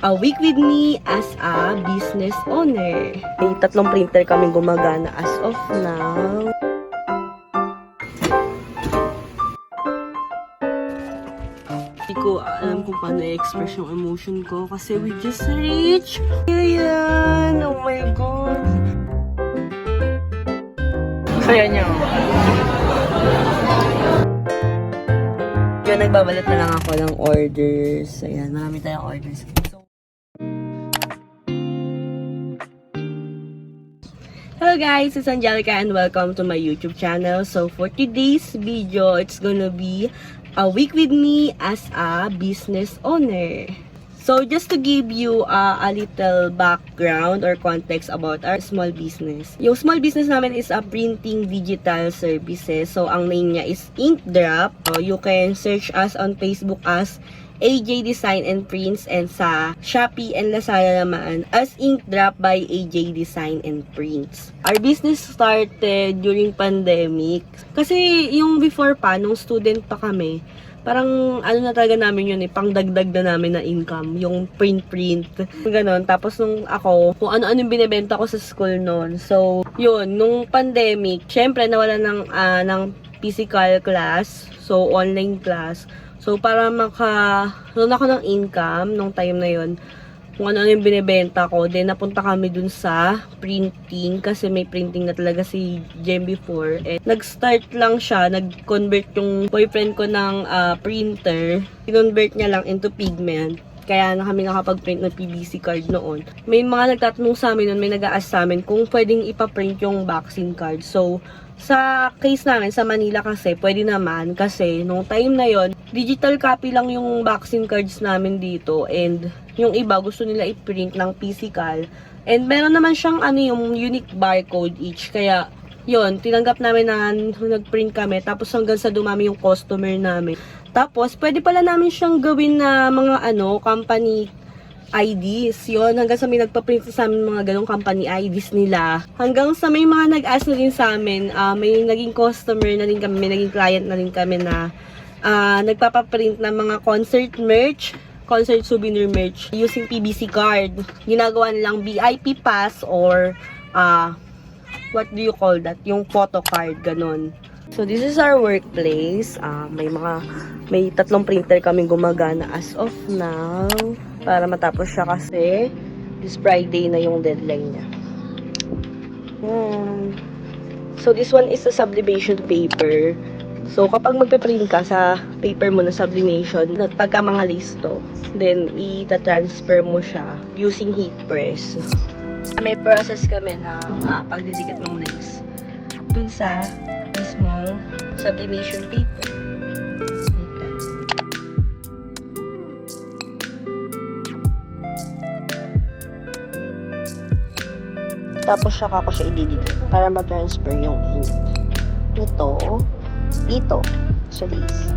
a week with me as a business owner. May 3 printer kaming gumagana as of now. Hindi ko alam kung paano i-express yung emotion ko kasi we just reached. Ayan! Oh my God! Kaya niyo. Kaya nagbabalat na lang ako ng orders. Ayan, marami tayong orders. Hello guys, it's Angelica and welcome to my YouTube channel. So for today's video, it's gonna be a week with me as a business owner. So just to give you a little background or context about our small business. Yung small business namin is a printing digital services. So ang name niya is Inkdrop. So, you can search us on Facebook as AJ Design and Prints, and sa Shopee and Lazada naman as Inkdrop by AJ Design and Prints. Our business started during pandemic. Kasi yung before pa, nung student pa kami, parang ano na talaga namin yun pangdagdag na namin na income, yung print, ganon. Tapos nung ako, kung ano-ano yung binibenta ko sa school noon. So, yun, nung pandemic, syempre nawala ng physical class, so online class. So, para makaroon ako ng income nung time na yun, kung ano yung binibenta ko, then napunta kami dun sa printing kasi may printing na talaga si Jem before. And nag-start lang siya, nag-convert yung boyfriend ko ng printer. I-convert niya lang into pigment. Kaya na kami nakapag-print ng PVC card noon. May mga nagtatanong sa amin noon, may nag-a-ask sa amin kung pwedeng ipaprint yung vaccine card. So, sa case namin, sa Manila kasi, pwede naman. Kasi, nung time na yon, digital copy lang yung vaccine cards namin dito. And, yung iba, gusto nila i-print ng physical. And, meron naman siyang, yung unique barcode each. Kaya, yon tinanggap namin na nag-print kami. Tapos, hanggang sa dumami yung customer namin. Tapos, pwede pala namin siyang gawin na mga, company IDs, yun, hanggang sa may nagpa-print sa amin mga ganong company IDs nila. Hanggang sa may mga nag-ask na din sa amin, may naging customer na rin kami, may naging client na rin kami na nagpapaprint ng mga concert merch, concert souvenir merch using PVC card. Ginagawa nilang VIP pass or what do you call that? Yung photo card, ganon. So this is our workplace. May 3 printer kaming gumagana as of now para matapos siya kasi this Friday na yung deadline niya. So this one is a sublimation paper. So kapag magpe-print ka sa paper mo na sublimation, pagka mga listo, then ita-transfer mo siya using heat press. May process kami na pagdidikit ng lace dun sa small sublimation paper. Tapos saka ko siya ididikit para ma-transfer yung ink. Dito, sa lace.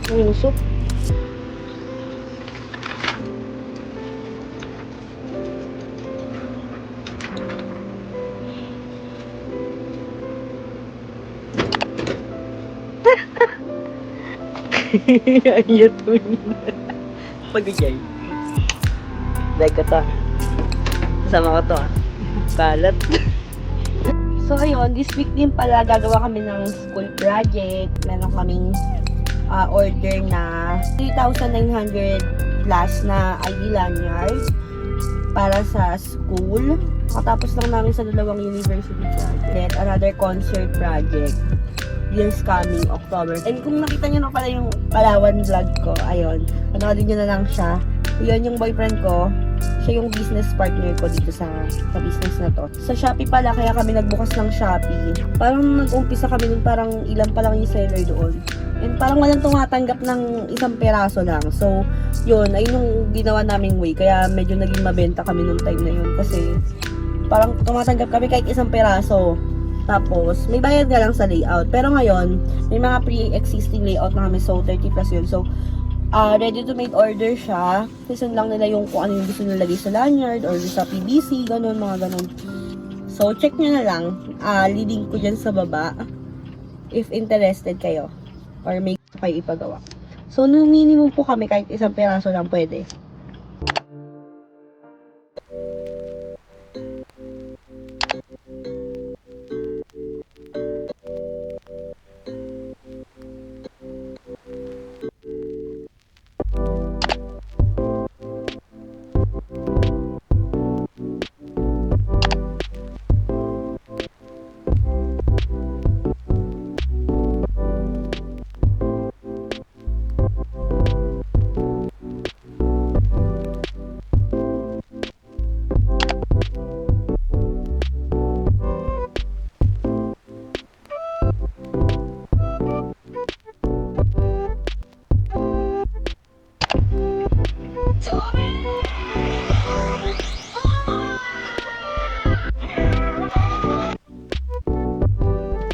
Ang usok. Ayot mo yun. Pag-ijay. Like ko to. Kasama ko to Kalat. So ayun, this week din pala gagawa kami ng school project. Meron kaming order na 3,900 plus na ID lanyard para sa school. Katapos lang namin sa 2 university project. Another concert project. This coming October. And kung nakita nyo na pala yung Palawan vlog ko, ayun, panoodin nyo na lang siya. Yun yung boyfriend ko. Siya yung business partner ko dito sa business na to. Sa Shopee pala, kaya kami nagbukas ng Shopee. Parang nag-umpisa kami nun, parang ilan pa lang yung seller doon. And parang walang tumatanggap ng 1 peraso lang. So, yun, ayun yung ginawa naming way. Kaya medyo naging mabenta kami nung time na yun. Kasi, parang tumatanggap kami kahit isang peraso. Tapos, may bayad nga lang sa layout. Pero ngayon, may mga pre-existing layout na kami. So, 30 plus yun. So, ready to make order siya. Listen lang nila yung kung ano yung gusto nila lagay sa lanyard or sa PVC, ganun, mga ganun. So, check nyo na lang. Lilink ko dyan sa baba. If interested kayo. Or may kayo ipagawa. So, no minimum po kami kahit isang peraso lang pwede.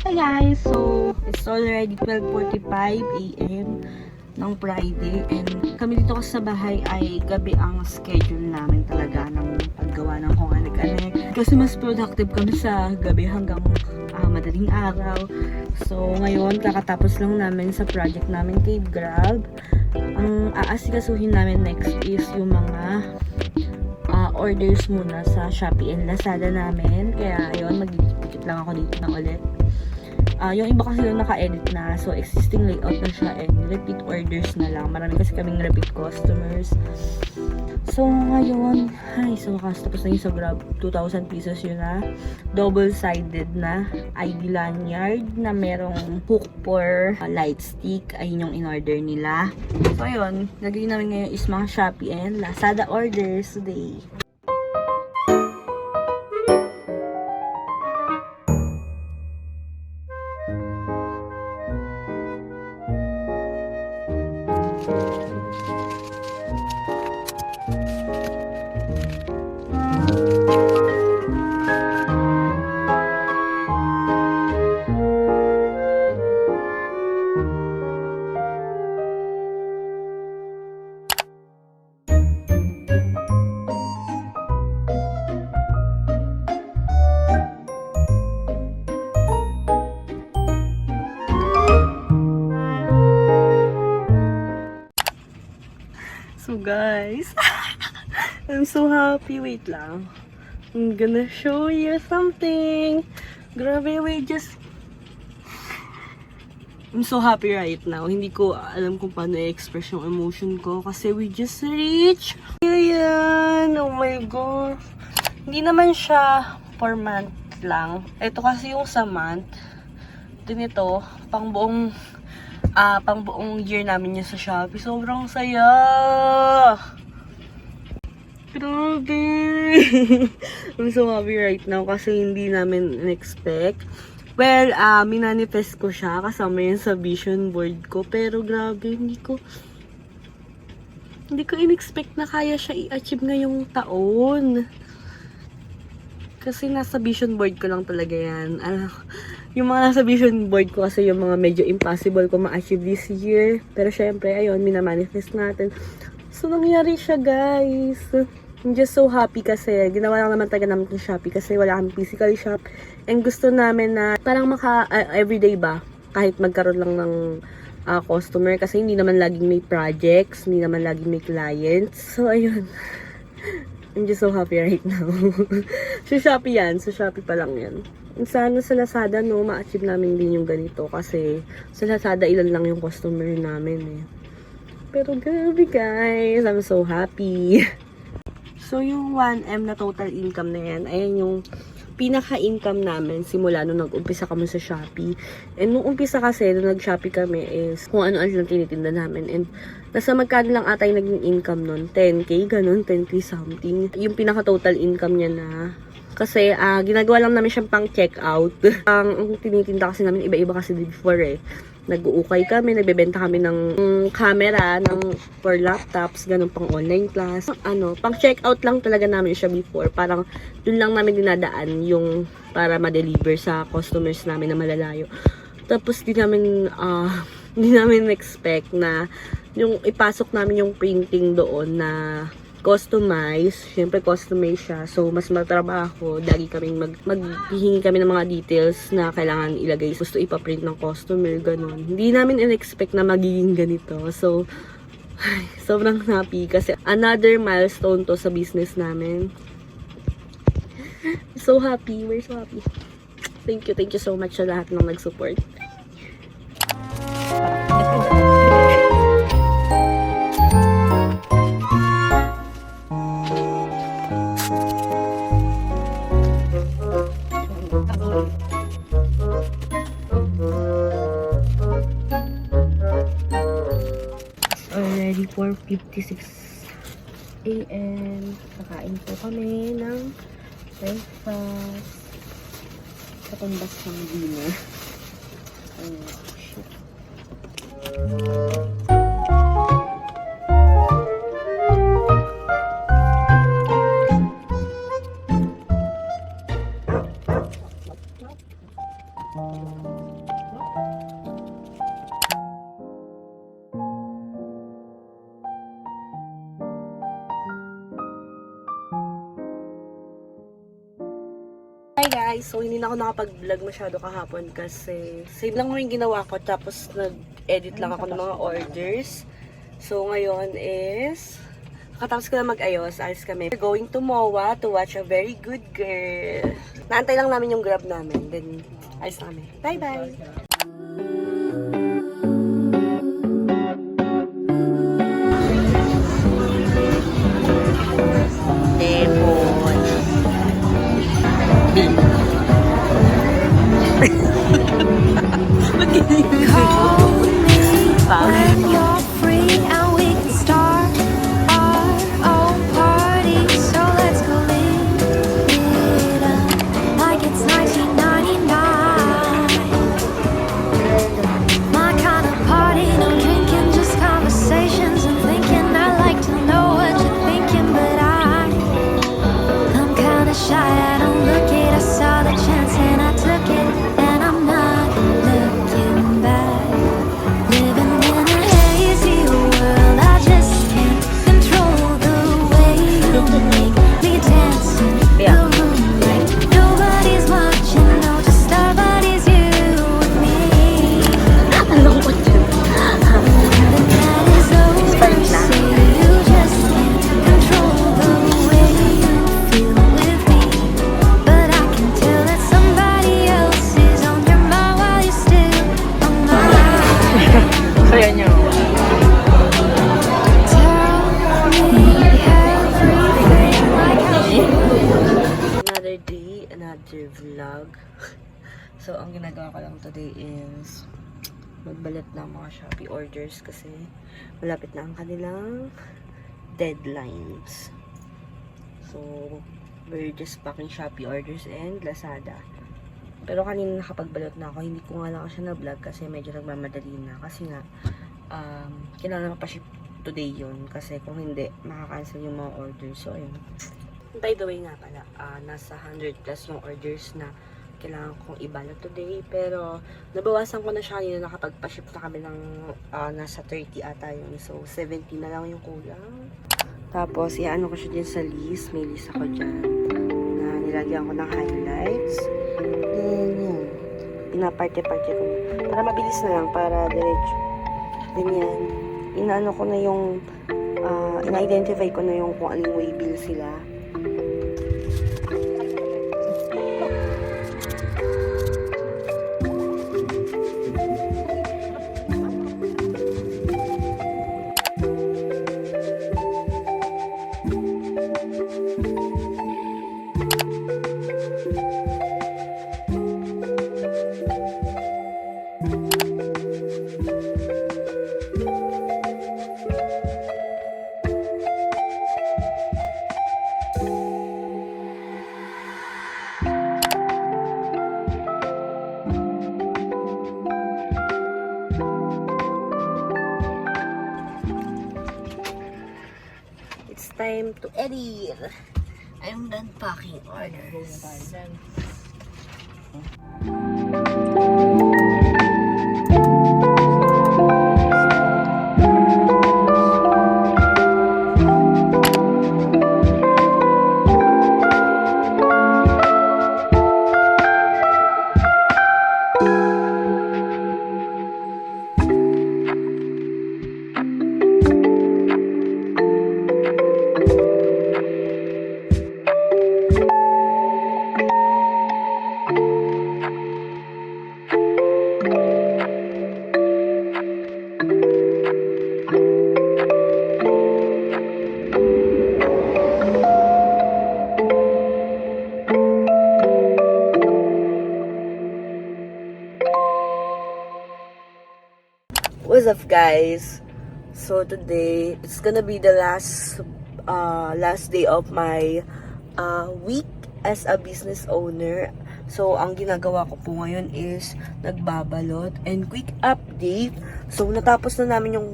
Hi guys! So, it's already 12:45 AM ng Friday and kami dito kasi sa bahay ay gabi ang schedule namin talaga ng paggawa ng kung anik-anik. Kasi mas productive kami sa gabi hanggang madaling araw. So, ngayon kakatapos lang namin sa project namin kay Grab. Ang aasikasuhin namin next is yung mga orders muna sa Shopee and Lazada namin. Kaya ayun, mag-dikit lang ako dito na ulit. Yung iba kasi yung naka-edit na, so existing layout na siya and repeat orders na lang. Marami kasi kaming repeat customers. So ngayon, so tapos na yung sa Grab, 2,000 pesos yun na. Double-sided na ID lanyard na merong hook for light stick. Ayun yung in-order nila. So ayun, gagawin namin ngayon is mga Shopee and Lazada orders today. So guys, I'm so happy. Wait lang. I'm gonna show you something. Grabe, I'm so happy right now. Hindi ko alam kung paano i-express yung emotion ko kasi we just reached. Ayan, oh my god. Hindi naman siya per month lang. Ito kasi yung sa month. Ito, pang buong year namin yun sa Shopee. Sobrang saya! Grabe! I'm so happy right now kasi hindi namin in-expect. Well, minanifest ko siya kasama yun sa vision board ko. Pero grabe, hindi ko in-expect na kaya siya i-achieve ngayong taon. Kasi nasa vision board ko lang talaga yan. Yung mga nasa vision board ko kasi yung mga medyo impossible ko ma-achieve this year. Pero syempre, ayun, minamanifest natin. So, nangyari siya, guys. I'm just so happy kasi ginawa lang naman talaga namin ng Shopee kasi wala kami physical shop. And gusto namin na parang everyday ba, kahit magkaroon lang ng customer kasi hindi naman laging may projects, hindi naman laging may clients. So, ayun. I'm just so happy right now. Sa Shopee yan. Sa Shopee pa lang yan. Sana sa Lazada, no, ma-achieve namin din yung ganito. Kasi sa Lazada, ilan lang yung customer namin, eh. Pero grabe, guys. I'm so happy. So, yung 1M na total income na yan, ayan yung pinaka-income namin simula nung nag-umpisa kami sa Shopee. And nung umpisa kasi, nung nag-Shopee kami is kung ano-ano lang tinitinda namin. And nasa magkano lang ata yung naging income nun? 10K, ganun, 10K something. Yung pinaka-total income niya na. Kasi ginagawa lang namin siyang pang check out. Ang tinitinda kasi namin iba-iba kasi before eh. nag-uukay kami, nagbebenta kami ng camera, for laptops, ganun pang online class. Pang check-out lang talaga namin siya before. Parang dun lang namin dinadaan yung para ma-deliver sa customers namin na malalayo. Tapos di namin expect na yung ipasok namin yung printing doon na customize. Siyempre, customize siya. So, mas matrabaho. Lagi kaming maghihingi kami ng mga details na kailangan ilagay. Gusto ipaprint ng customer, ganun. Hindi namin in-expect na magiging ganito. So, sobrang happy kasi another milestone to sa business namin. So happy. We're so happy. Thank you so much sa lahat ng nag-support. Already 4:56 AM. Kakain po kami ng breakfast. Katumbas ng dinner. Oh, shit. Hi guys! So, hindi na ako nakapag-vlog masyado kahapon kasi same lang yung ginawa ko tapos nag-edit lang ako ng mga orders. So, ngayon is katapos ko na mag-ayos, alis kami. We're going to MOA to watch a very good girl. Naantay lang namin yung grab namin. Then, alis na kami. Bye-bye! When you're free and we can start our own party, so let's go live it up like it's 1999. My kind of party, no drinking, just conversations and thinking. I like to know what you're thinking, but I'm kind of shy. I don't look it. I saw the chance and I took it, and I'm not looking back. Another vlog. So, ang ginagawa ko lang today is magbalat ng mga Shopee orders kasi malapit na ang kanilang deadlines. So, we're just packing Shopee orders and Lazada. Pero kanina nakapagbalot na ako. Hindi ko nga lang siya na-vlog kasi medyo nagmamadali na. Kasi nga, kailangan pa ship today yun. Kasi kung hindi, makakancel yung mga orders. So, ayun. By the way nga pala, nasa 100 plus yung orders na kailangan kong ibalot today. Pero, nabawasan ko na siya kanina, nakapagpa-ship na kami ng nasa 30 ata yun. So, 70 na lang yung kulang. Tapos, iano ko siya din sa list. May list ako dyan na nilagyan ko ng highlights. Then, yun. Pinaparte-parte ko. Para mabilis na lang, para diretso. Then, yan. Inaano ko na yung, ina-identify ko na yung kung aling waybill sila. time to edit. I'm done packing orders. What's up, guys? So today it's gonna be the last day of my week as a business owner. So ang ginagawa ko po ngayon is nagbabalot. And quick update, so natapos na namin yung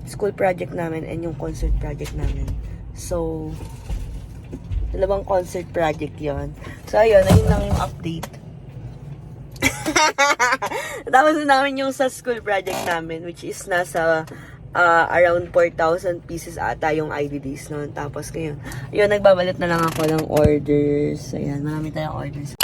school project namin and yung concert project namin. So dalawang concert project yon. So ayun lang yung update. Tapos na namin yung sa school project namin, which is nasa around 4,000 pieces ata yung IDDs noon. Tapos ngayon, yun, nagbabalit na lang ako ng orders. Ayan, marami tayong orders.